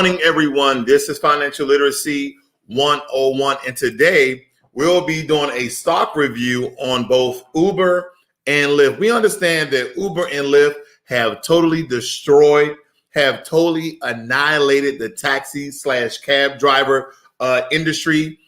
morning, everyone. This is Financial Literacy 101, and today we'll be doing a stock review on both Uber and Lyft. We understand that Uber and Lyft have totally destroyed, have totally annihilated the taxi/cab driver industry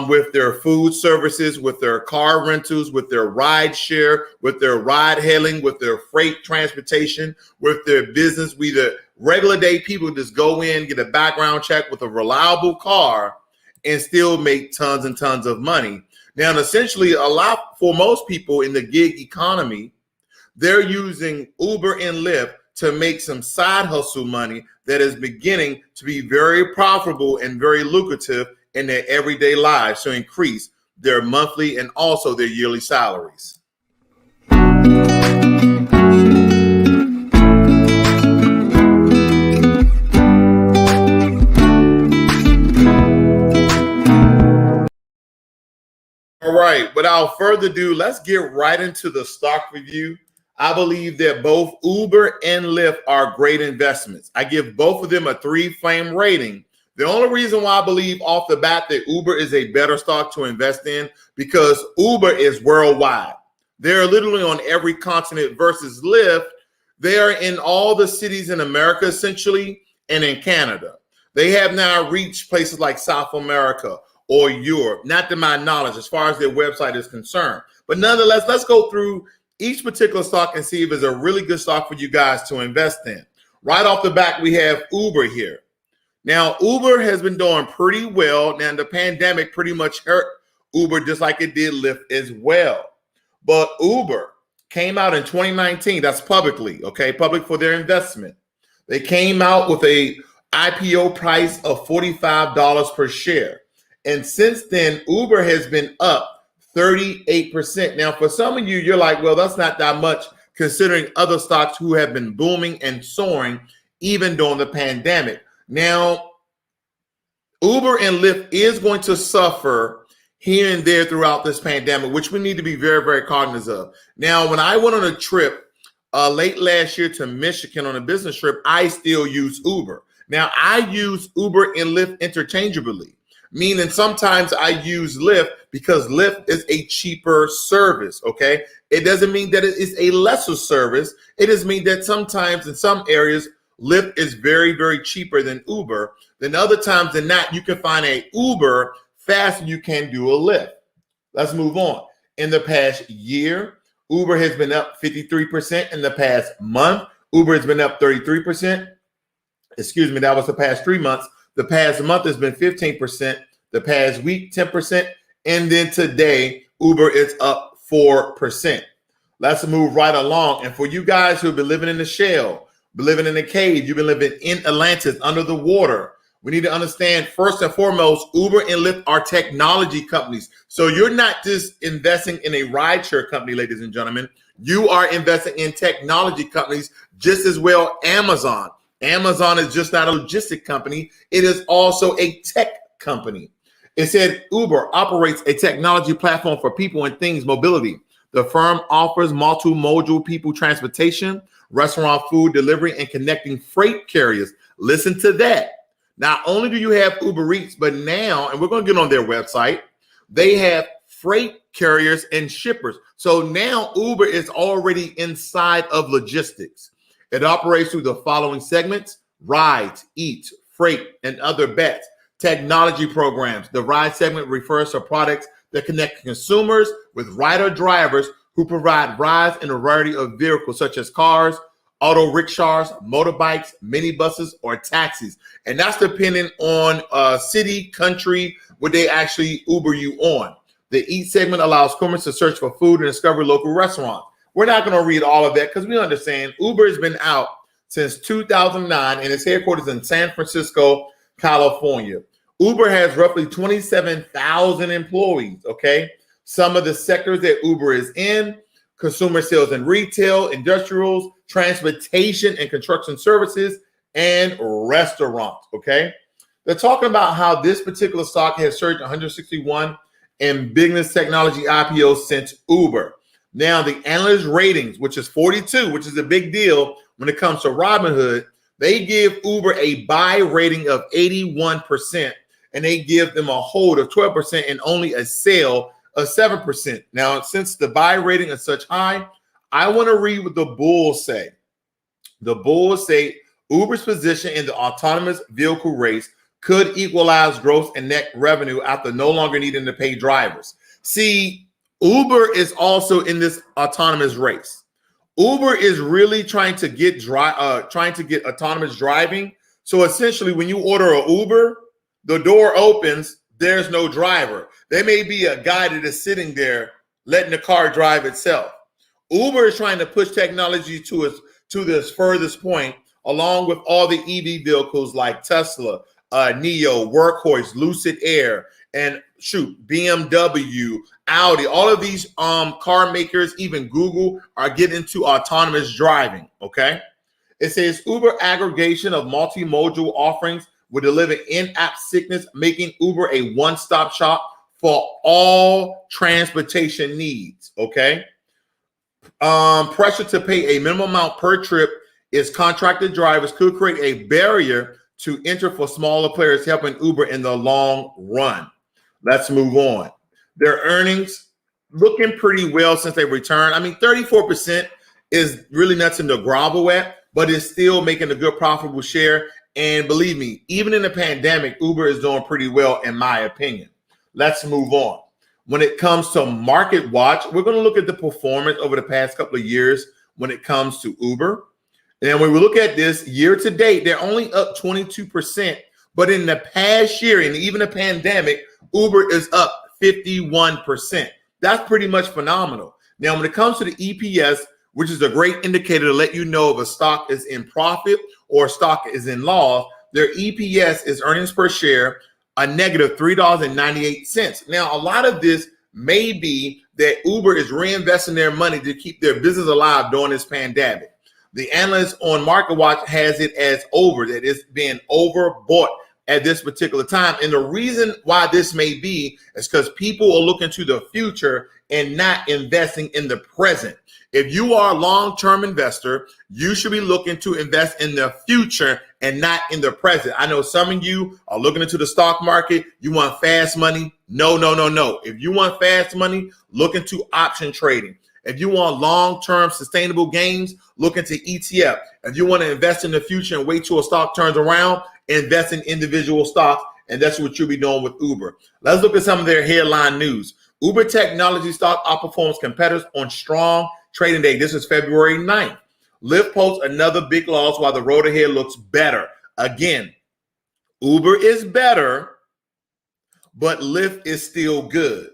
with their food services, with their car rentals, with their ride share, with their ride hailing, with their freight transportation, with their business. We the regular day people just go in, get a background check with a reliable car and still make tons and tons of money. Now, essentially, for most people in the gig economy, they're using Uber and Lyft to make some side hustle money that is beginning to be very profitable and very lucrative in their everyday lives to increase their monthly and also their yearly salaries. All right, without further ado, let's get right into the stock review. I believe that both Uber and Lyft are great investments. I give both of them a 3-flame rating. The only reason why I believe off the bat that Uber is a better stock to invest in, because Uber is worldwide. They're literally on every continent versus Lyft. They are in all the cities in America, essentially, and in Canada. They have now reached places like South America or Europe, not to my knowledge, as far as their website is concerned. But nonetheless, let's go through each particular stock and see if it's a really good stock for you guys to invest in. Right off the bat, we have Uber here. Now, Uber has been doing pretty well. Now, the pandemic pretty much hurt Uber just like it did Lyft as well. But Uber came out in 2019. That's publicly, okay? Public for their investment. They came out with a IPO price of $45 per share. And since then, Uber has been up 38%. Now, for some of you, you're like, well, that's not that much considering other stocks who have been booming and soaring even during the pandemic. Now, Uber and Lyft is going to suffer here and there throughout this pandemic, which we need to be very, very cognizant of. Now, when I went on a trip late last year to Michigan on a business trip, I still use Uber. Now, I use Uber and Lyft interchangeably, meaning sometimes I use Lyft because Lyft is a cheaper service, okay? It doesn't mean that it is a lesser service. It just means that sometimes in some areas, Lyft is very, very cheaper than Uber. Then other times than not, you can find a Uber faster than you can do a Lyft. Let's move on. In the past year, Uber has been up 53%. In the past month, Uber has been up 33%. Excuse me, that was the past 3 months. The past month has been 15%. The past week, 10%. And then today, Uber is up 4%. Let's move right along. And for you guys who have been living in the shell, been living in a cave, you've been living in Atlantis, under the water, we need to understand, first and foremost, Uber and Lyft are technology companies. So you're not just investing in a rideshare company, ladies and gentlemen. You are investing in technology companies just as well. Amazon is just not a logistic company. It is also a tech company. It said Uber operates a technology platform for people and things mobility. The firm offers multimodal people transportation, restaurant food delivery, and connecting freight carriers. Listen to that. Not only do you have Uber Eats, but now, and we're going to get on their website, they have freight carriers and shippers. So now Uber is already inside of logistics. It operates through the following segments: rides, eats, freight, and other bets. Technology programs. The ride segment refers to products that connect consumers with rider drivers who provide rides in a variety of vehicles such as cars, auto rickshaws, motorbikes, minibuses, or taxis. And that's depending on city, country, where they actually Uber you on. The Eat segment allows consumers to search for food and discover local restaurants. We're not going to read all of that because we understand Uber has been out since 2009 and its headquarters in San Francisco, California. Uber has roughly 27,000 employees, okay? Some of the sectors that Uber is in: consumer sales and retail, industrials, transportation and construction services, and restaurants, okay? They're talking about how this particular stock has surged 161 in business technology IPOs since Uber. Now, the analyst ratings, which is 42, which is a big deal when it comes to Robinhood, They give Uber a buy rating of 81%, and they give them a hold of 12% and only a sell of 7%. Now, since the buy rating is such high, I want to read what the bulls say. The bulls say Uber's position in the autonomous vehicle race could equalize gross and net revenue after no longer needing to pay drivers. See, Uber is also in this autonomous race. Uber is really trying to get autonomous driving. So essentially, when you order an Uber, the door opens, there's no driver. There may be a guy that is sitting there letting the car drive itself. Uber is trying to push technology to this furthest point, along with all the EV vehicles like Tesla, Neo, Workhorse, Lucid Air, and BMW, Audi. All of these car makers, even Google, are getting into autonomous driving. Okay, it says Uber aggregation of multimodal offerings will deliver in-app sickness, making Uber a one-stop shop for all transportation needs. Okay. Pressure to pay a minimum amount per trip is contracted drivers could create a barrier to enter for smaller players, helping Uber in the long run. Let's move on. Their earnings looking pretty well since they returned. I mean, 34% is really nothing to grovel at, but it's still making a good profitable share. And believe me, even in the pandemic, Uber is doing pretty well, in my opinion. Let's move on. When it comes to Market Watch, we're going to look at the performance over the past couple of years when it comes to Uber. And when we look at this year to date, they're only up 22%. But in the past year, and even the pandemic, Uber is up 51%. That's pretty much phenomenal. Now, when it comes to the EPS, which is a great indicator to let you know if a stock is in profit or a stock is in loss, their EPS is earnings per share, a negative $3.98. Now, a lot of this may be that Uber is reinvesting their money to keep their business alive during this pandemic. The analyst on MarketWatch has it as over, that it's being overbought at this particular time. And the reason why this may be is because people are looking to the future and not investing in the present. If you are a long-term investor, you should be looking to invest in the future and not in the present. I know some of you are looking into the stock market. You want fast money. No. If you want fast money, look into option trading. If you want long-term sustainable gains, look into ETF. If you want to invest in the future and wait till a stock turns around, invest in individual stocks. And that's what you'll be doing with Uber. Let's look at some of their headline news. Uber technology stock outperforms competitors on strong trading day. This is February 9th. Lyft posts another big loss while the road ahead looks better. Again, Uber is better, but Lyft is still good.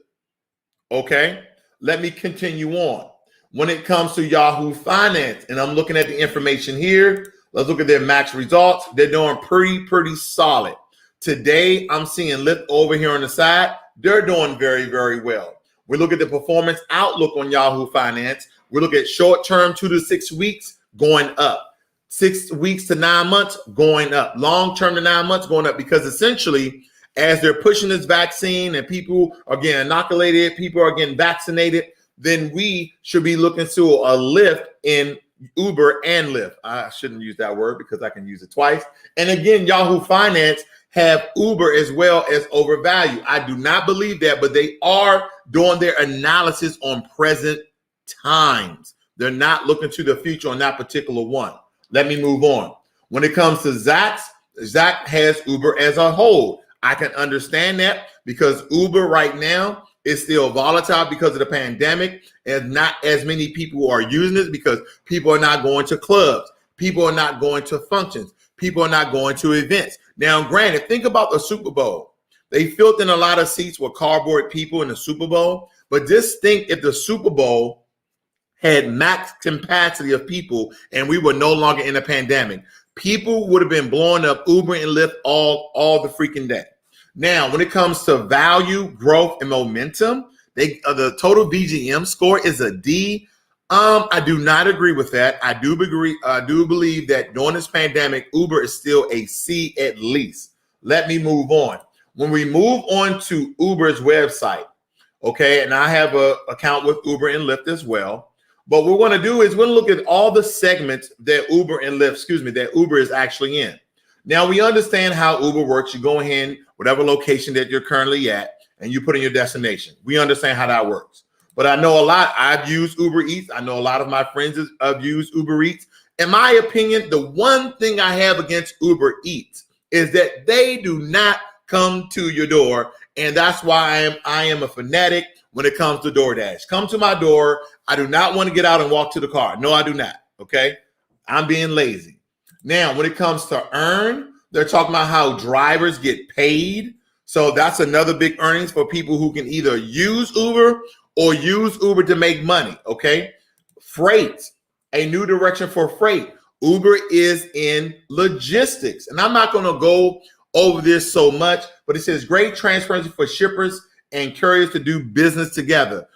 Okay, let me continue on. When it comes to Yahoo Finance, and I'm looking at the information here, let's look at their max results. They're doing pretty solid. Today, I'm seeing Lyft over here on the side. They're doing very well. We look at the performance outlook on Yahoo Finance. We look at short-term 2 to 6 weeks going up. 6 weeks to 9 months going up. Long-term to 9 months going up, because essentially, as they're pushing this vaccine and people are getting inoculated, people are getting vaccinated, then we should be looking to a lift in Uber and Lyft. I shouldn't use that word because I can use it twice. And again, Yahoo Finance have Uber as well as overvalued. I do not believe that, but they are doing their analysis on present times. They're not looking to the future on that particular one. Let me move on. When it comes to Zach has Uber as a whole. I can understand that because Uber right now is still volatile because of the pandemic, and not as many people are using this because people are not going to clubs. People are not going to functions. People are not going to events. Now, granted, think about the Super Bowl. They filled in a lot of seats with cardboard people in the Super Bowl, but just think if the Super Bowl had max capacity of people and we were no longer in a pandemic, people would have been blowing up Uber and Lyft all the freaking day. Now, when it comes to value, growth, and momentum, the total VGM score is a D. I do not agree with that. I do believe that during this pandemic, Uber is still a C at least. Let me move on. When we move on to Uber's website, okay, and I have an account with Uber and Lyft as well. But what we're going to do is we're going to look at all the segments that Uber and Lyft, that Uber is actually in. Now, we understand how Uber works. You go in whatever location that you're currently at, and you put in your destination. We understand how that works. But I know a lot. I've used Uber Eats. I know a lot of my friends have used Uber Eats. In my opinion, the one thing I have against Uber Eats is that they do not come to your door. And that's why I am a fanatic when it comes to DoorDash. Come to my door. I do not want to get out and walk to the car. No, I do not. Okay. I'm being lazy. Now, when it comes to earn, they're talking about how drivers get paid. So that's another big earnings for people who can either use Uber or use Uber to make money. Okay. Freight, a new direction for freight. Uber is in logistics. And I'm not going to go over this so much, but it says great transparency for shippers and couriers to do business together.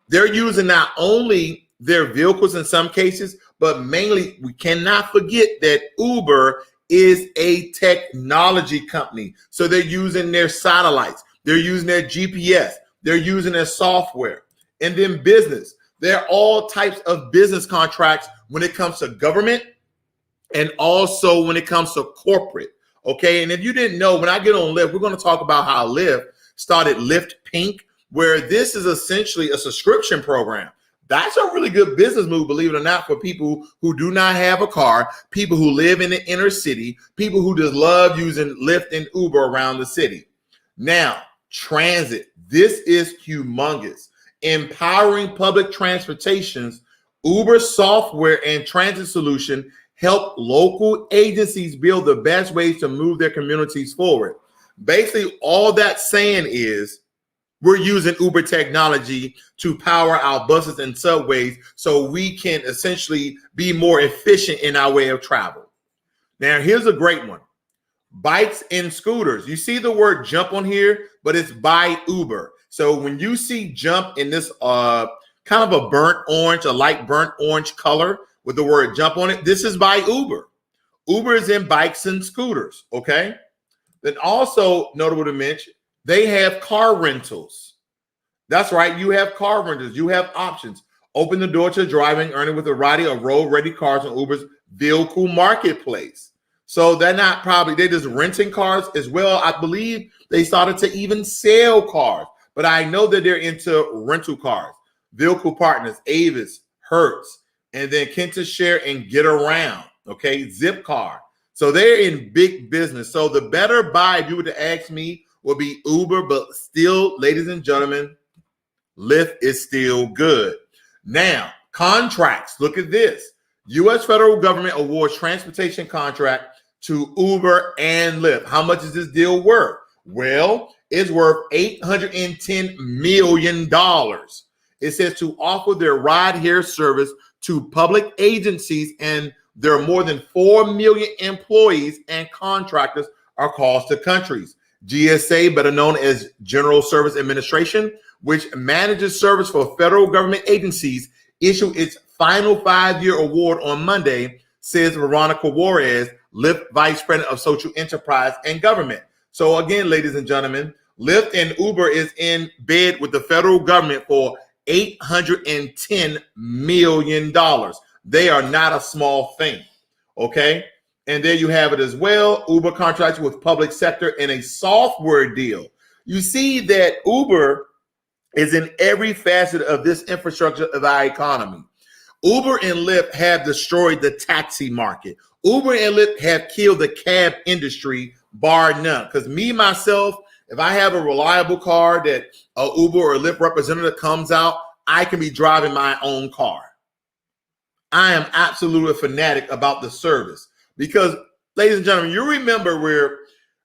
They're using not only their vehicles in some cases, but mainly we cannot forget that Uber is a technology company. So they're using their satellites, they're using their GPS, they're using their software. And then business, there are all types of business contracts when it comes to government and also when it comes to corporate. Okay. And if you didn't know, when I get on Lyft, we're going to talk about how Lyft started Lyft Pink, where this is essentially a subscription program. That's a really good business move, believe it or not, for people who do not have a car, people who live in the inner city, people who just love using Lyft and Uber around the city. Now, transit. This is humongous. Empowering public transportations, Uber software and transit solution help local agencies build the best ways to move their communities forward. Basically, all that's saying is we're using Uber technology to power our buses and subways so we can essentially be more efficient in our way of travel. Now, here's a great one. Bikes and scooters. You see the word jump on here, but it's by Uber. So when you see jump in this kind of a burnt orange, a light burnt orange color with the word jump on it, this is by Uber. Uber is in bikes and scooters, okay? Then also notable to mention, they have car rentals. That's right. You have car rentals. You have options. Open the door to driving, earning with a variety of road-ready cars on Uber's vehicle marketplace. So they're just renting cars as well. I believe they started to even sell cars, but I know that they're into rental cars. Vehicle partners, Avis, Hertz, and then Kenta Share and Get Around. Okay, Zipcar. So they're in big business. So the better buy, if you were to ask me, will be Uber, but still, ladies and gentlemen, Lyft is still good. Now, contracts. Look at this. U.S. federal government awards transportation contract to Uber and Lyft. How much is this deal worth? Well, it's worth $810 million. It says to offer their ride-hail service to public agencies, and there are more than 4 million employees and contractors across the countries. GSA, better known as General Service Administration, which manages service for federal government agencies, issued its final 5-year award on Monday, says Veronica Juarez, Lyft Vice President of Social Enterprise and Government. So again, ladies and gentlemen, Lyft and Uber is in bed with the federal government for $810 million. They are not a small thing, okay? And there you have it as well. Uber contracts with public sector in a software deal. You see that Uber is in every facet of this infrastructure of our economy. Uber and Lyft have destroyed the taxi market. Uber and Lyft have killed the cab industry, bar none. Because me, myself, if I have a reliable car that a Uber or Lyft representative comes out, I can be driving my own car. I am absolutely a fanatic about the service. Because, ladies and gentlemen, you remember where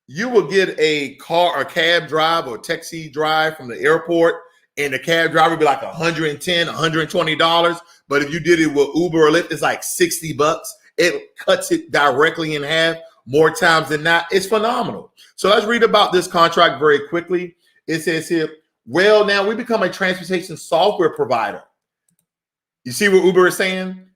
you will get a car or cab drive or taxi drive from the airport, and the cab driver would be like $110, $120. But if you did it with Uber or Lyft, it's like $60. It cuts it directly in half more times than not. It's phenomenal. So let's read about this contract very quickly. It says here, well, now we become a transportation software provider. You see what Uber is saying?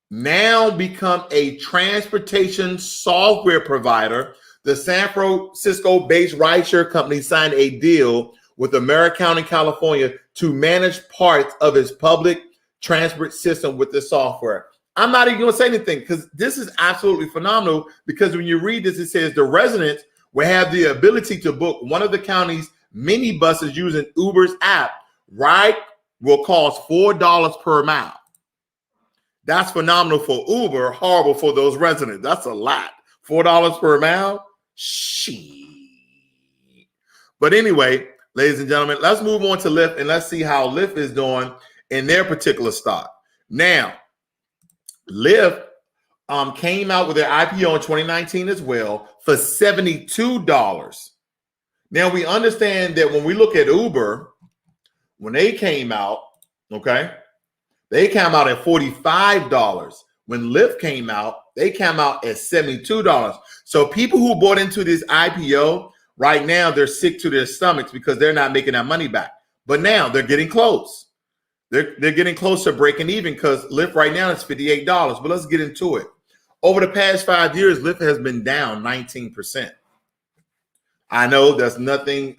Now become a transportation software provider. The San Francisco-based rideshare company signed a deal with American County, California to manage parts of its public transport system with the software. I'm not even going to say anything because this is absolutely phenomenal, because when you read this, it says the residents will have the ability to book one of the county's mini buses using Uber's app. Ride will cost $4 per mile. That's phenomenal for Uber, horrible for those residents. That's a lot. $4 per mile? Shit. But anyway, ladies and gentlemen, let's move on to Lyft and let's see how Lyft is doing in their particular stock. Now, Lyft came out with their IPO in 2019 as well for $72. Now, we understand that when we look at Uber, when they came out, okay, they came out at $45. When Lyft came out, they came out at $72. So people who bought into this IPO, right now, they're sick to their stomachs because they're not making that money back. But now they're getting close. They're getting close to breaking even because Lyft right now is $58. But let's get into it. Over the past 5 years, Lyft has been down 19%. I know there's nothing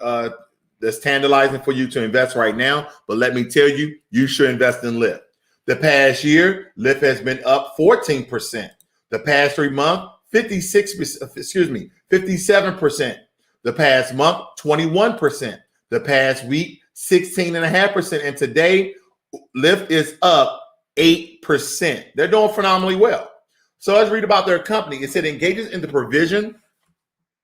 that's tantalizing for you to invest right now, but let me tell you, you should invest in Lyft. The past year, Lyft has been up 14%. The past 3 months, 57%. The past month, 21%. The past week, 16.5%. And today, Lyft is up 8%. They're doing phenomenally well. So let's read about their company. It said engages in the provision.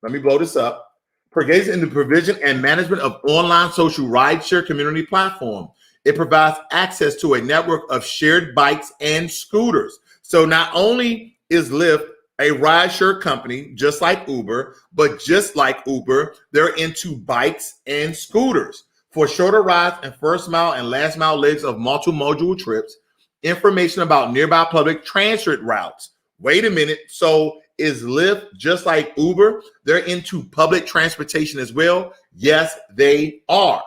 Let me blow this up. Engages in the provision and management of online social rideshare community platform. It provides access to a network of shared bikes and scooters. So not only is Lyft a rideshare company, just like Uber, but just like Uber, they're into bikes and scooters for shorter rides and first mile and last mile legs of multimodal trips. Information about nearby public transit routes. Wait a minute. So is Lyft just like Uber? They're into public transportation as well. Yes, they are.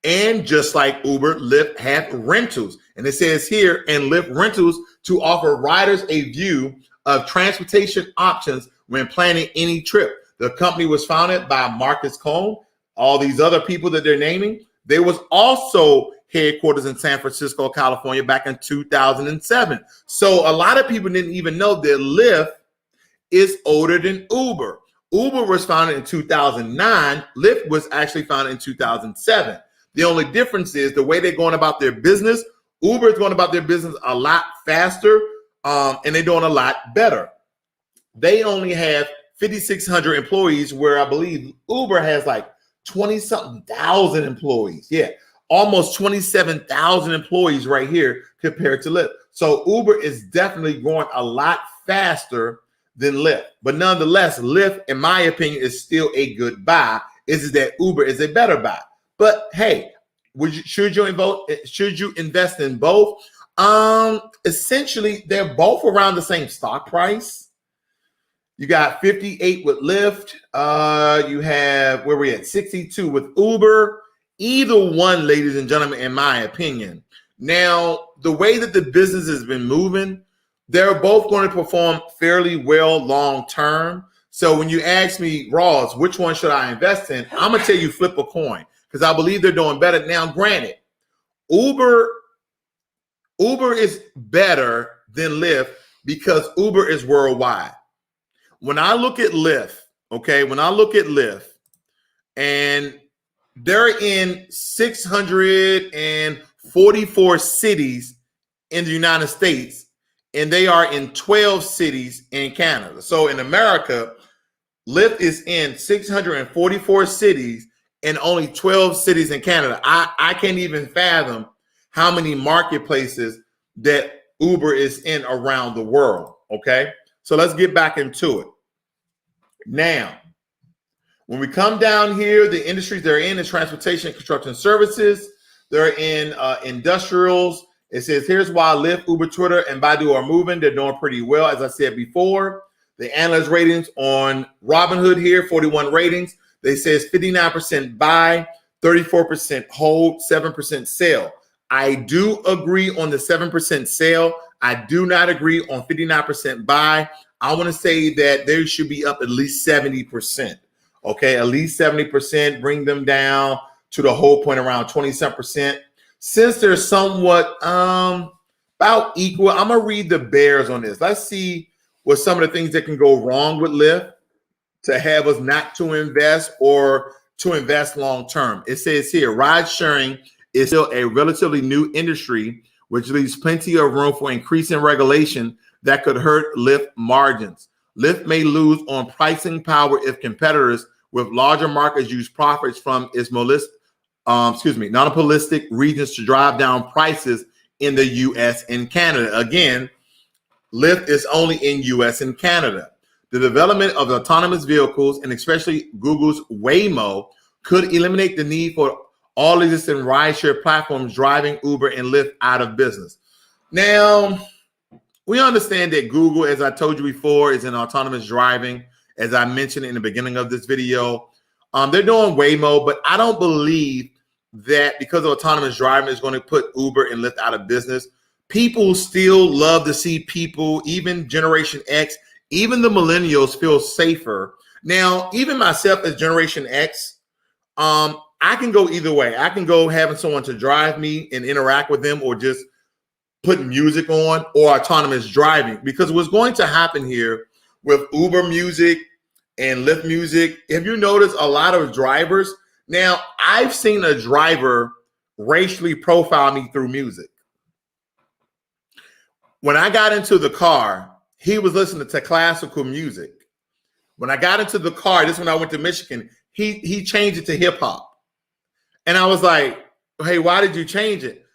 And just like Uber, Lyft have rentals. And it says here, and Lyft rentals to offer riders a view of transportation options when planning any trip. The company was founded by Marcus Cohn. All these other people that they're naming, they was also headquarters in San Francisco, California back in 2007. So a lot of people didn't even know that Lyft is older than Uber. Uber was founded in 2009. Lyft was actually founded in 2007. The only difference is the way they're going about their business. Uber is going about their business a lot faster, and they're doing a lot better. They only have 5,600 employees, where I believe Uber has like 20-something thousand employees. Yeah, almost 27,000 employees right here compared to Lyft. So Uber is definitely growing a lot faster than Lyft. But nonetheless, Lyft, in my opinion, is still a good buy. Is that Uber is a better buy. But hey, should you invest in both? Essentially, they're both around the same stock price. You got 58 with Lyft. You have, where we at, 62 with Uber. Either one, ladies and gentlemen, in my opinion. Now, the way that the business has been moving, they're both going to perform fairly well long term. So when you ask me, Ross, which one should I invest in? I'm going to tell you flip a coin, because I believe they're doing better. Now, granted, Uber is better than Lyft because Uber is worldwide. When I look at Lyft, and they're in 644 cities in the United States, and they are in 12 cities in Canada. So in America, Lyft is in 644 cities and only 12 cities in Canada. I can't even fathom how many marketplaces that Uber is in around the world, okay? So let's get back into it. Now, when we come down here, the industries they're in is transportation, construction services. They're in industrials. It says, here's why Lyft, Uber, Twitter, and Baidu are moving. They're doing pretty well, as I said before. The analyst ratings on Robinhood here, 41 ratings. They says 59% buy, 34% hold, 7% sell. I do agree on the 7% sell. I do not agree on 59% buy. I want to say that they should be up at least 70%. Okay, at least 70%. Bring them down to the whole point around 27%. Since they're somewhat about equal. I'm gonna read the bears on this. Let's see what some of the things that can go wrong with Lyft to have us not to invest or to invest long term. It says here, ride sharing is still a relatively new industry, which leaves plenty of room for increasing regulation that could hurt Lyft margins. Lyft may lose on pricing power if competitors with larger markets use profits from its monopolistic regions to drive down prices in the U.S. and Canada. Again, Lyft is only in U.S. and Canada. The development of autonomous vehicles, and especially Google's Waymo, could eliminate the need for all existing rideshare platforms, driving Uber and Lyft out of business. Now, we understand that Google, as I told you before, is in autonomous driving. As I mentioned in the beginning of this video, they're doing Waymo, but I don't believe that because of autonomous driving is going to put Uber and Lyft out of business. People still love to see people, even Generation X, even the millennials, feel safer. Now, even myself as Generation X, I can go either way. I can go having someone to drive me and interact with them, or just putting music on, or autonomous driving. Because what's going to happen here with Uber music and Lyft music, if you notice, a lot of drivers, now I've seen a driver racially profile me through music. When I got into the car, he was listening to classical music. When I got into the car, this is when I went to Michigan, he changed it to hip hop. And I was like, hey, why did you change it?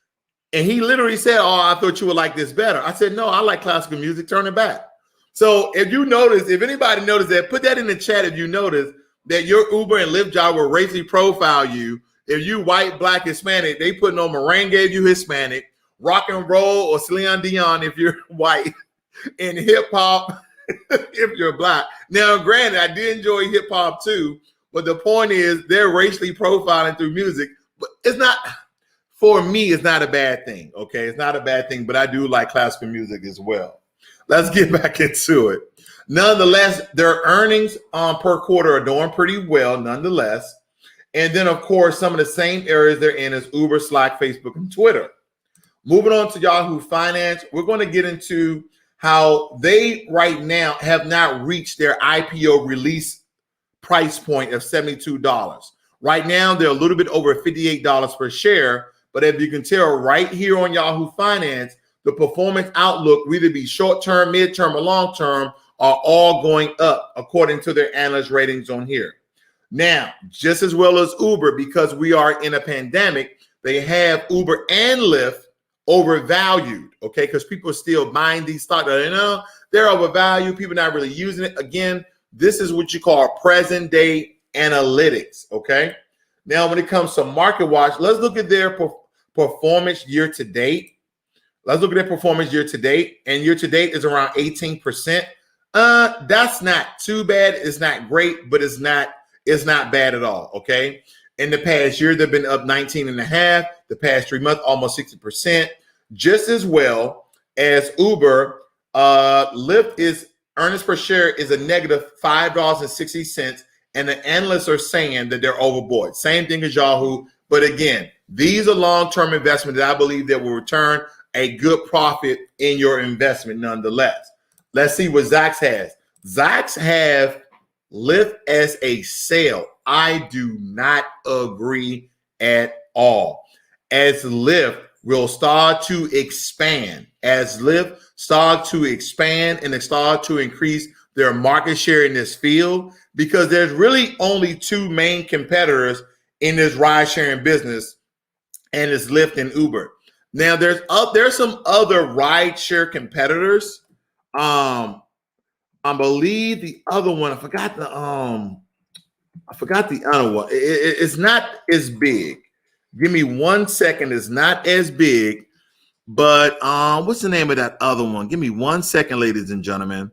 And he literally said, oh, I thought you would like this better. I said, no, I like classical music, turn it back. So if you notice, if anybody noticed that, put that in the chat if you notice that your Uber and Lyft driver will racially profile you. If you white, black, Hispanic, they putting on merengue if you Hispanic, rock and roll or Celine Dion if you're white, and hip hop if you're black. Now, granted, I did enjoy hip hop too, but the point is they're racially profiling through music. But it's not, for me, it's not a bad thing. Okay, it's not a bad thing, but I do like classical music as well. Let's get back into it. Nonetheless, their earnings per quarter are doing pretty well, nonetheless. And then, of course, some of the same areas they're in is Uber, Slack, Facebook, and Twitter. Moving on to Yahoo Finance, we're going to get into how they right now have not reached their IPO release price point of $72. Right now, they're a little bit over $58 per share. But as you can tell right here on Yahoo Finance, the performance outlook will either be short-term, mid-term, or long-term are all going up according to their analyst ratings on here. Now, just as well as Uber, because we are in a pandemic, they have Uber and Lyft overvalued, okay? Because people are still buying these stocks. You know, they're overvalued. People are not really using it. Again, this is what you call present-day analytics, okay? Now, when it comes to Market Watch, let's look at their performance year-to-date. Let's look at their performance year-to-date. And year-to-date is around 18%. That's not too bad. It's not great, but it's not bad at all, okay? In the past year, they've been up 19.5%. The past 3 months, almost 60%. Just as well as Uber, Lyft is earnings per share is a negative $5.60, and the analysts are saying that they're overboard. Same thing as Yahoo, but again, these are long-term investments that I believe that will return a good profit in your investment nonetheless. Let's see what Zacks has. Zacks have Lyft as a sale. I do not agree at all. As Lyft will start to expand, and start to increase their market share in this field, because there's really only two main competitors in this ride-sharing business, and it's Lyft and Uber. Now, there's some other ride-share competitors. I believe the other one, I forgot the other one. It's not as big. Give me 1 second. It's not as big, but what's the name of that other one? Give me 1 second, ladies and gentlemen.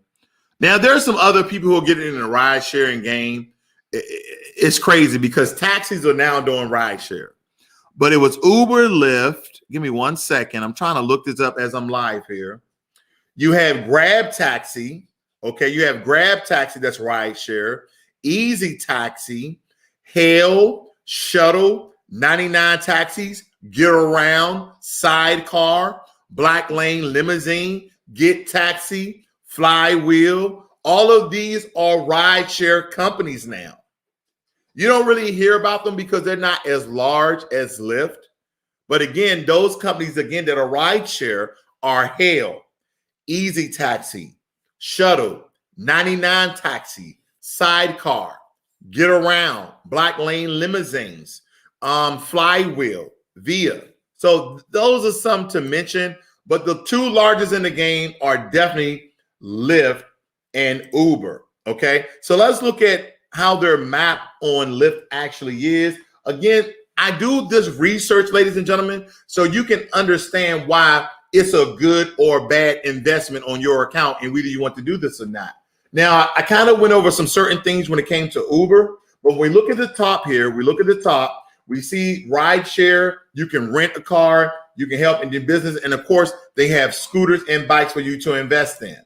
Now, there's some other people who are getting in the ride-sharing game. It's crazy because taxis are now doing ride-share. But it was Uber, Lyft. Give me 1 second. I'm trying to look this up as I'm live here. You have Grab Taxi. Okay, you have Grab Taxi, that's ride-share. Easy Taxi, Hail, Shuttle, 99 Taxis, Get Around, Sidecar, Black Lane Limousine, Get Taxi, Flywheel. All of these are rideshare companies now. You don't really hear about them because they're not as large as Lyft. But again, those companies, again, that are rideshare are Hail, Easy Taxi, Shuttle, 99 Taxi, Sidecar, Get Around, Black Lane Limousines, Flywheel, Via. So those are some to mention, but the two largest in the game are definitely Lyft and Uber. Okay, so let's look at how their map on Lyft actually is. Again, I do this research, ladies and gentlemen, so you can understand why it's a good or bad investment on your account and whether you want to do this or not. Now, I kind of went over some certain things when it came to Uber, but when we look at the top here, we see rideshare. You can rent a car, you can help in your business, and of course, they have scooters and bikes for you to invest in.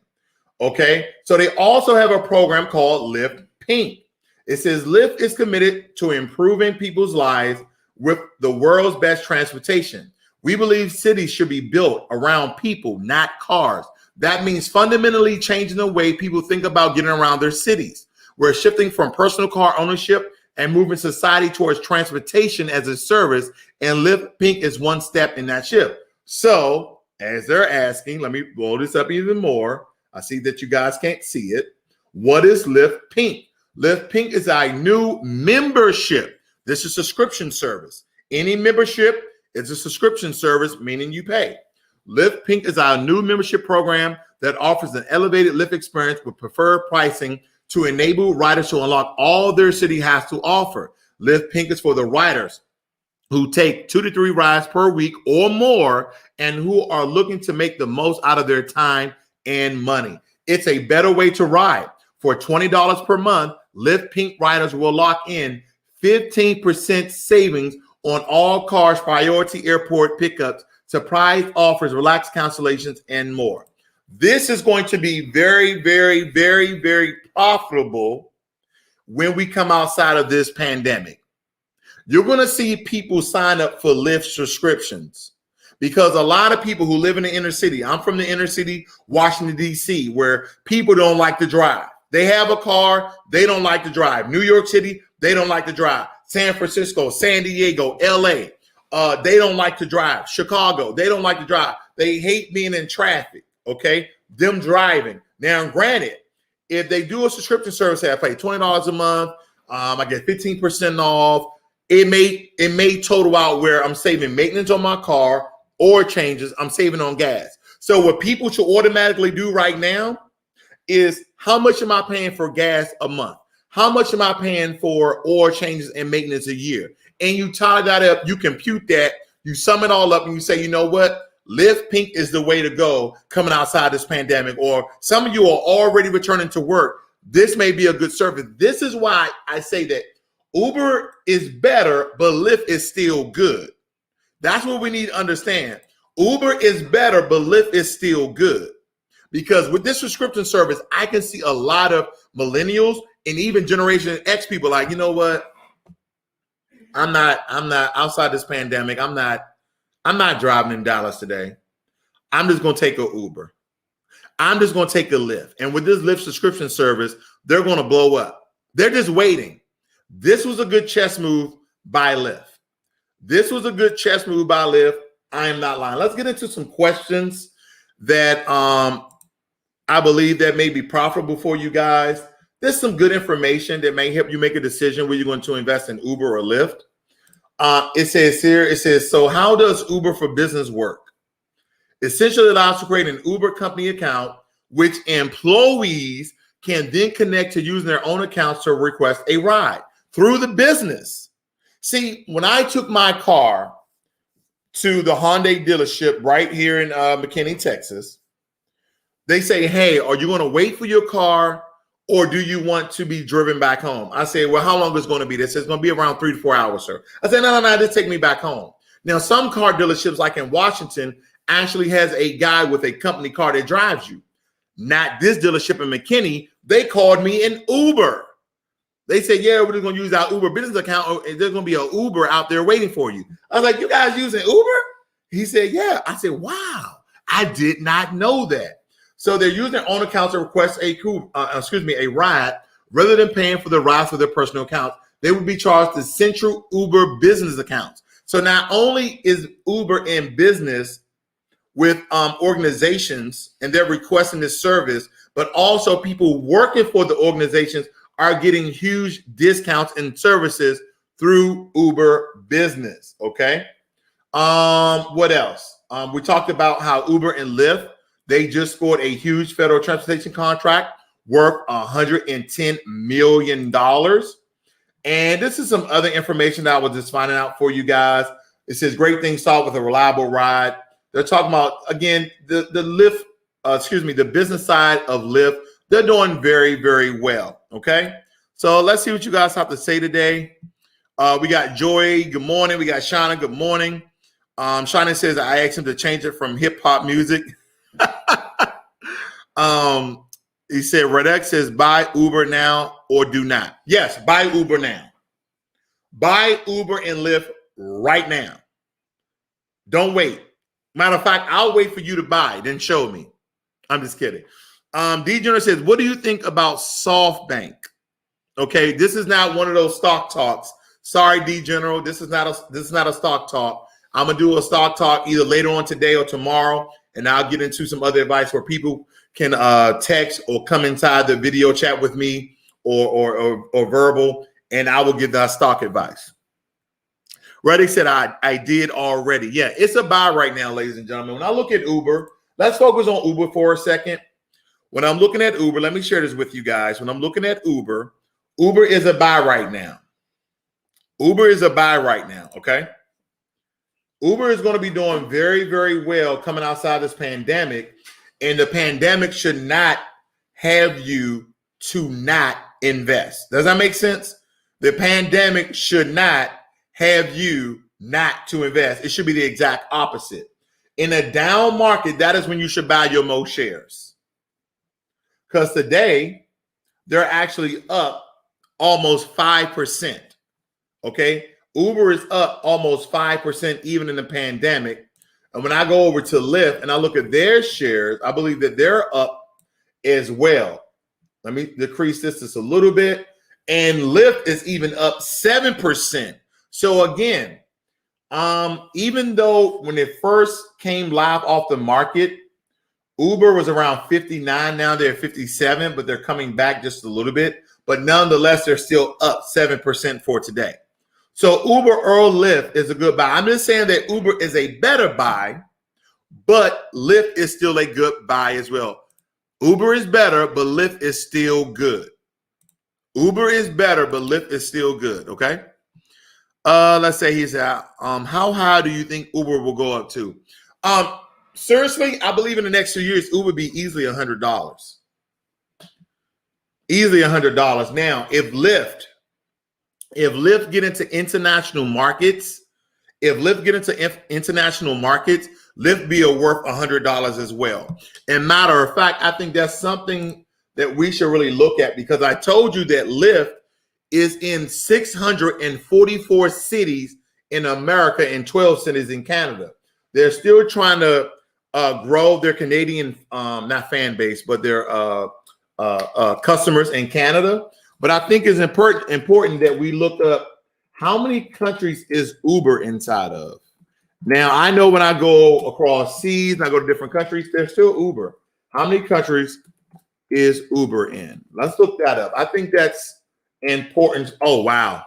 Okay, so they also have a program called Lyft Pink. It says Lyft is committed to improving people's lives with the world's best transportation. We believe cities should be built around people, not cars. That means fundamentally changing the way people think about getting around their cities. We're shifting from personal car ownership and moving society towards transportation as a service, and Lyft Pink is one step in that shift. So, as they're asking, let me blow this up even more. I see that you guys can't see it. What is Lyft Pink? Lyft Pink is our new membership. This is a subscription service. Any membership is a subscription service, meaning you pay. Lyft Pink is our new membership program that offers an elevated Lyft experience with preferred pricing to enable riders to unlock all their city has to offer. Lyft Pink is for the riders who take 2 to 3 rides per week or more and who are looking to make the most out of their time and money. It's a better way to ride. For $20 per month, Lyft Pink riders will lock in 15% savings on all cars, priority airport pickups, surprise offers, relaxed cancellations, and more. This is going to be very, very, very, very profitable when we come outside of this pandemic. You're going to see people sign up for Lyft subscriptions because a lot of people who live in the inner city, I'm from the inner city, Washington, D.C., where people don't like to drive. They have a car, they don't like to drive. New York City, they don't like to drive. San Francisco, San Diego, LA, they don't like to drive. Chicago, they don't like to drive. They hate being in traffic, okay? Them driving. Now, granted, if they do a subscription service, I pay $20 a month, I get 15% off. It may total out where I'm saving maintenance on my car or changes, I'm saving on gas. So what people should automatically do right now is how much am I paying for gas a month? How much am I paying for oil changes and maintenance a year? And you tie that up, you compute that, you sum it all up and you say, you know what? Lyft Pink is the way to go coming outside this pandemic. Or some of you are already returning to work. This may be a good service. This is why I say that Uber is better, but Lyft is still good. That's what we need to understand. Uber is better, but Lyft is still good. Because with this subscription service, I can see a lot of millennials and even Generation X people like, you know what? I'm not outside this pandemic. I'm not driving in Dallas today. I'm just going to take an Uber. I'm just going to take a Lyft. And with this Lyft subscription service, they're going to blow up. They're just waiting. This was a good chess move by Lyft. This was a good chess move by Lyft. I am not lying. Let's get into some questions that I believe that may be profitable for you guys. There's some good information that may help you make a decision whether you're going to invest in Uber or Lyft. It says, so how does Uber for Business work? Essentially, it allows to create an Uber company account, which employees can then connect to using their own accounts to request a ride through the business. See, when I took my car to the Hyundai dealership right here in McKinney, Texas, they say, hey, are you going to wait for your car or do you want to be driven back home? I say, well, how long is it going to be? They say it's going to be around 3 to 4 hours, sir. I said, no, just take me back home. Now, some car dealerships like in Washington actually has a guy with a company car that drives you. Not this dealership in McKinney. They called me an Uber. They said, yeah, we're just going to use our Uber business account. There's going to be an Uber out there waiting for you. I was like, you guys using Uber? He said, yeah. I said, wow. I did not know that. So they're using their own accounts to request a ride rather than paying for the rides for their personal accounts. They would be charged the central Uber business accounts. So not only is Uber in business with organizations and they're requesting this service, but also people working for the organizations are getting huge discounts and services through Uber Business. Okay. What else? We talked about how Uber and Lyft, they just scored a huge federal transportation contract worth $110 million. And this is some other information that I was just finding out for you guys. It says great things start with a reliable ride. They're talking about, again, the Lyft, the business side of Lyft. They're doing very, very well. Okay. So let's see what you guys have to say today. We got Joy. Good morning. We got Shauna. Good morning. Shauna says I asked him to change it from hip hop music. He said Redex says buy Uber now or do not. Yes, buy Uber now. Buy Uber and Lyft right now. Don't wait. Matter of fact, I'll wait for you to buy, then show me. I'm just kidding. D Jenner says, what do you think about SoftBank? Okay, this is not one of those stock talks. Sorry, D General, this is not a stock talk. I'm gonna do a stock talk either later on today or tomorrow, and I'll get into some other advice where people can text or come inside the video chat with me or verbal, and I will give that stock advice. Reddick said I did already. Yeah, it's a buy right now, ladies and gentlemen. When I look at Uber, let's focus on Uber for a second. When I'm looking at Uber, let me share this with you guys. When I'm looking at Uber, Uber is a buy right now. Uber is a buy right now, okay? Uber is going to be doing very, very well coming outside this pandemic, and the pandemic should not have you to not invest. Does that make sense? The pandemic should not have you not to invest. It should be the exact opposite. In a down market, that is when you should buy your most shares. Because today, they're actually up almost 5%. Okay? Uber is up almost 5% even in the pandemic. And when I go over to Lyft and I look at their shares, I believe that they're up as well. Let me decrease this just a little bit. And Lyft is even up 7%. So again, even though when it first came live off the market, Uber was around 59. Now they're 57, but they're coming back just a little bit. But nonetheless, they're still up 7% for today. So Uber or Lyft is a good buy. I'm just saying that Uber is a better buy, but Lyft is still a good buy as well. Uber is better, but Lyft is still good. Uber is better, but Lyft is still good, okay? Let's say he said, how high do you think Uber will go up to? Seriously, I believe in the next 2 years, Uber will be easily $100. Easily $100. Now, if Lyft get into international markets, Lyft be worth $100 as well. And matter of fact, I think that's something that we should really look at, because I told you that Lyft is in 644 cities in America and 12 cities in Canada. They're still trying to grow their Canadian, not fan base, but their customers in Canada. But I think it's important that we look up how many countries is Uber inside of. Now, I know when I go across seas and I go to different countries, there's still Uber. How many countries is Uber in? Let's look that up. I think that's important. Oh, wow.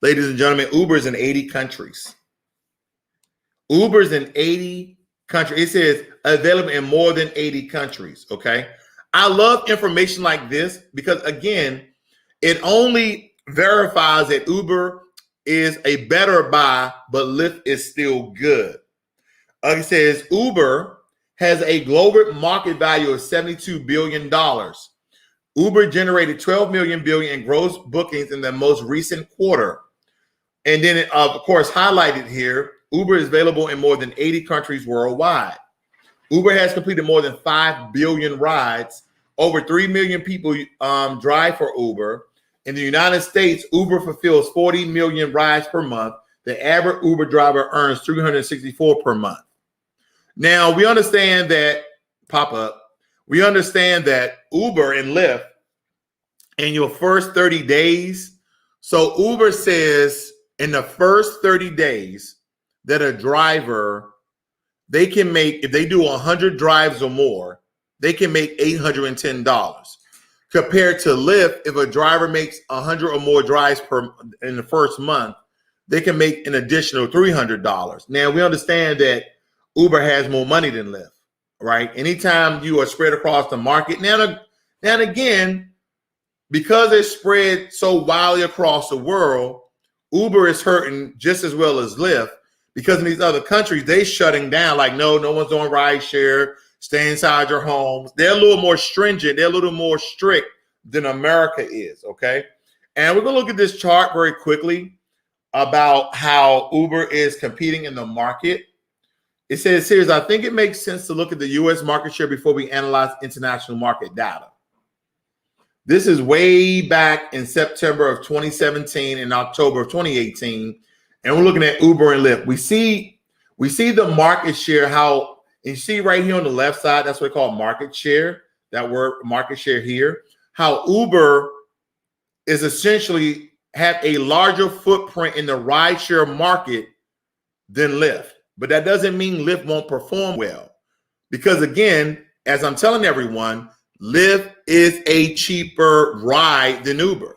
Ladies and gentlemen, Uber is in 80 countries. Uber's in 80 countries. It says available in more than 80 countries, okay? I love information like this because, again, it only verifies that Uber is a better buy, but Lyft is still good. It says Uber has a global market value of $72 billion. Uber generated 12 million billion in gross bookings in the most recent quarter. And then, of course, highlighted here, Uber is available in more than 80 countries worldwide. Uber has completed more than 5 billion rides. Over 3 million people drive for Uber. In the United States, Uber fulfills 40 million rides per month. The average Uber driver earns $364 per month. Now we understand that pop up. We understand that Uber and Lyft in your first 30 days. So Uber says in the first 30 days that a driver, they can make, if they do 100 drives or more, they can make $810. Compared to Lyft, if a driver makes 100 or more drives in the first month, they can make an additional $300. Now we understand that Uber has more money than Lyft, right? Anytime you are spread across the market, now and again, because it's spread so widely across the world, Uber is hurting just as well as Lyft, because in these other countries, they shutting down, like, no one's doing ride share, stay inside your homes. They're a little more stringent. They're a little more strict than America is, okay? And we're going to look at this chart very quickly about how Uber is competing in the market. It says here, I think it makes sense to look at the U.S. market share before we analyze international market data. This is way back in September of 2017 and October of 2018. And we're looking at Uber and Lyft. We see the market share, how you see right here on the left side, that's what we call market share, that word market share here, how Uber is essentially have a larger footprint in the rideshare market than Lyft. But that doesn't mean Lyft won't perform well. Because again, as I'm telling everyone, Lyft is a cheaper ride than Uber.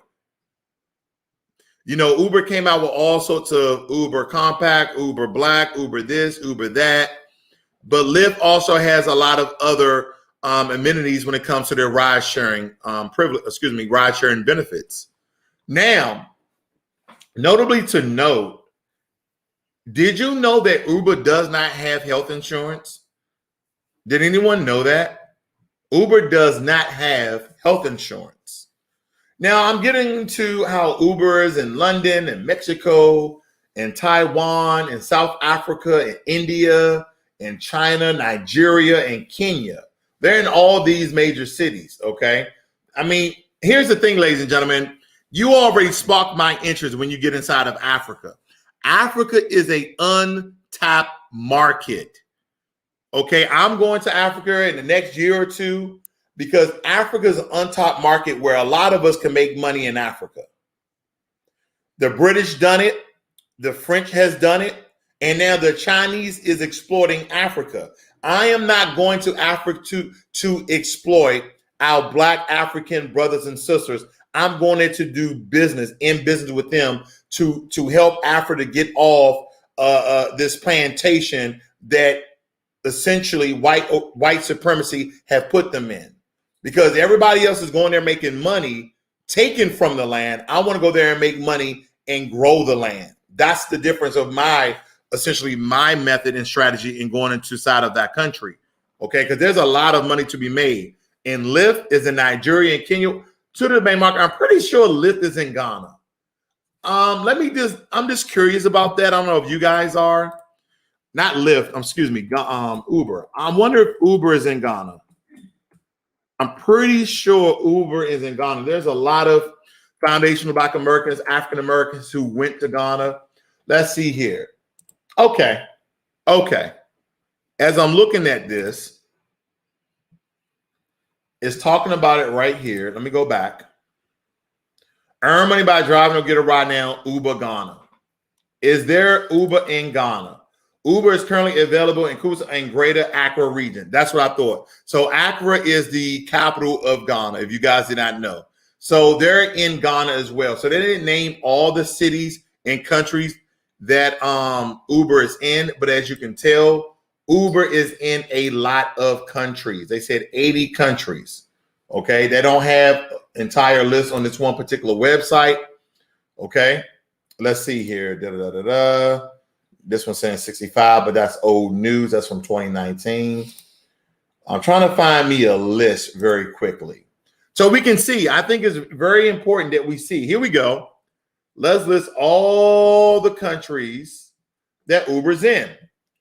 You know, Uber came out with all sorts of Uber Compact, Uber Black, Uber this, Uber that. But Lyft also has a lot of other amenities when it comes to their ride sharing ride sharing benefits. Now, notably to note, did you know that Uber does not have health insurance? Did anyone know that? Uber does not have health insurance. Now, I'm getting into how Uber is in London and Mexico and Taiwan and South Africa and India and China, Nigeria, and Kenya. They're in all these major cities, okay? I mean, here's the thing, ladies and gentlemen. You already sparked my interest when you get inside of Africa. Africa is an untapped market. Okay, I'm going to Africa in the next year or two because Africa is an untapped market where a lot of us can make money in Africa. The British done it, the French has done it, and now the Chinese is exploiting Africa. I am not going to Africa to exploit our Black African brothers and sisters. I'm going there to do business with them to help Africa get off this plantation that essentially white supremacy have put them in. Because everybody else is going there making money, taken from the land. I want to go there and make money and grow the land. That's the difference of my method and strategy in going into side of that country. Okay, because there's a lot of money to be made. And Lyft is in Nigeria and Kenya. To the main market, I'm pretty sure Lyft is in Ghana. I'm just curious about that. I don't know if you guys are. Not Lyft, Uber. I wonder if Uber is in Ghana. I'm pretty sure Uber is in Ghana. There's a lot of foundational Black Americans, African Americans who went to Ghana. Let's see here. Okay. As I'm looking at this, it's talking about it right here. Let me go back. Earn money by driving or get a ride now, Uber Ghana. Is there Uber in Ghana? Uber is currently available in Kusa and Greater Accra region. That's what I thought. So Accra is the capital of Ghana, if you guys did not know. So they're in Ghana as well. So they didn't name all the cities and countries that Uber is in, but as you can tell, Uber is in a lot of countries. They said 80 countries. Okay, they don't have entire list on this one particular website. Okay, let's see here. This one's saying 65, but that's old news. That's from 2019. I'm trying to find me a list very quickly. So we can see, I think it's very important that we see. Here we go. Let's list all the countries that Uber's in.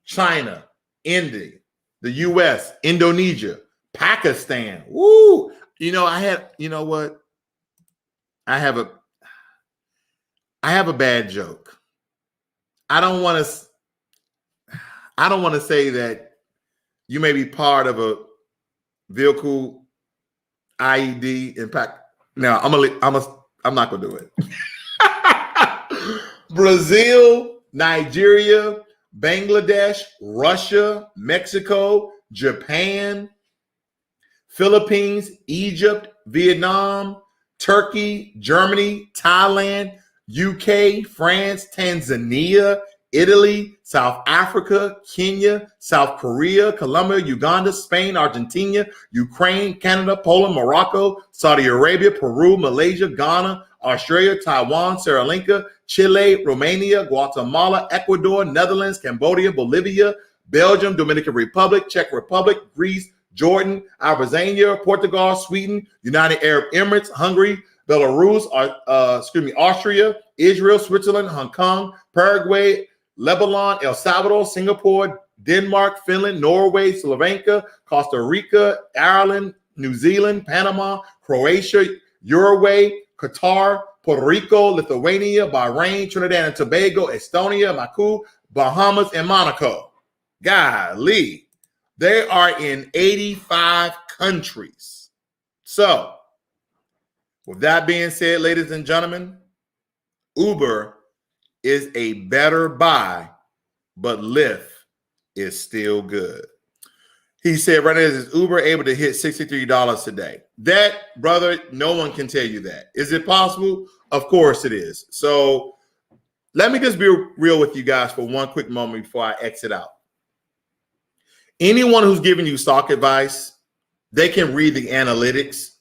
China, India, the US, Indonesia, Pakistan. Woo! I have a bad joke. I don't want to say that you may be part of a vehicle IED impact. Now I'm not gonna do it. Brazil, Nigeria, Bangladesh, Russia, Mexico, Japan, Philippines, Egypt, Vietnam, Turkey, Germany, Thailand, UK, France, Tanzania, Italy, South Africa, Kenya, South Korea, Colombia, Uganda, Spain, Argentina, Ukraine, Canada, Poland, Morocco, Saudi Arabia, Peru, Malaysia, Ghana, Australia, Taiwan, Sri Lanka, Chile, Romania, Guatemala, Ecuador, Netherlands, Cambodia, Bolivia, Belgium, Dominican Republic, Czech Republic, Greece, Jordan, Albania, Portugal, Sweden, United Arab Emirates, Hungary, Belarus, Austria, Israel, Switzerland, Hong Kong, Paraguay, Lebanon, El Salvador, Singapore, Denmark, Finland, Norway, Slovakia, Costa Rica, Ireland, New Zealand, Panama, Croatia, Uruguay, Qatar, Puerto Rico, Lithuania, Bahrain, Trinidad and Tobago, Estonia, Macau, Bahamas, and Monaco. Golly, they are in 85 countries. So, with that being said, ladies and gentlemen, Uber is a better buy, but Lyft is still good. He said, right now, is Uber able to hit $63 today? That, brother, no one can tell you that. Is it possible? Of course it is. So let me just be real with you guys for one quick moment before I exit out. Anyone who's giving you stock advice, they can read the analytics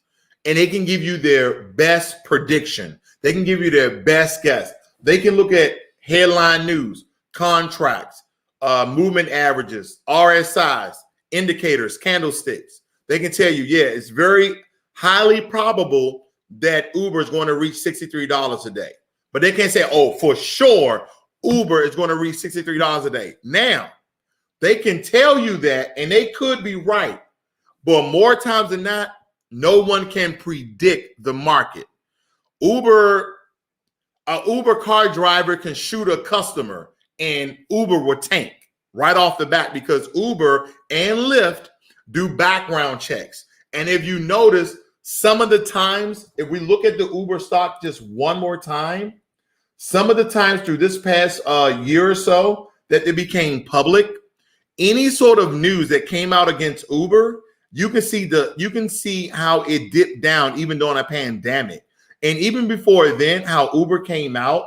and they can give you their best prediction. They can give you their best guess. They can look at headline news, contracts, movement averages, RSIs, indicators, candlesticks. They can tell you, yeah, it's very highly probable that Uber is going to reach $63 a day. But they can't say, oh, for sure, Uber is going to reach $63 a day. Now, they can tell you that, and they could be right. But more times than not, no one can predict the market. An Uber car driver can shoot a customer and Uber will tank right off the bat because Uber and Lyft do background checks. And if you notice, some of the times, if we look at the Uber stock just one more time, some of the times through this past year or so that it became public, any sort of news that came out against Uber, you can see how it dipped down even during a pandemic. And even before then, how Uber came out,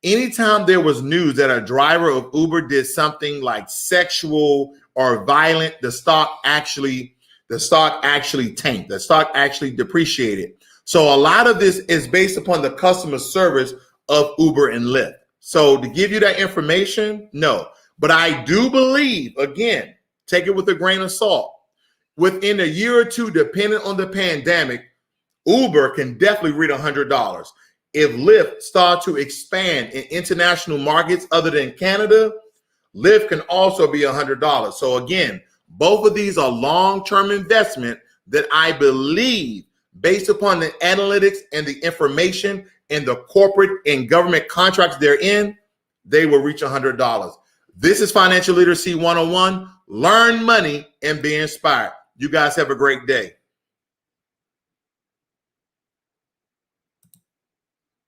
anytime there was news that a driver of Uber did something like sexual or violent, the stock actually tanked. The stock actually depreciated. So a lot of this is based upon the customer service of Uber and Lyft. So to give you that information, no. But I do believe, again, take it with a grain of salt, within a year or two, depending on the pandemic, Uber can definitely reach $100. If Lyft starts to expand in international markets other than Canada, Lyft can also be $100. So again, both of these are long-term investment that I believe, based upon the analytics and the information and the corporate and government contracts they're in, they will reach $100. This is Financial Literacy 101. Learn money and be inspired. You guys have a great day.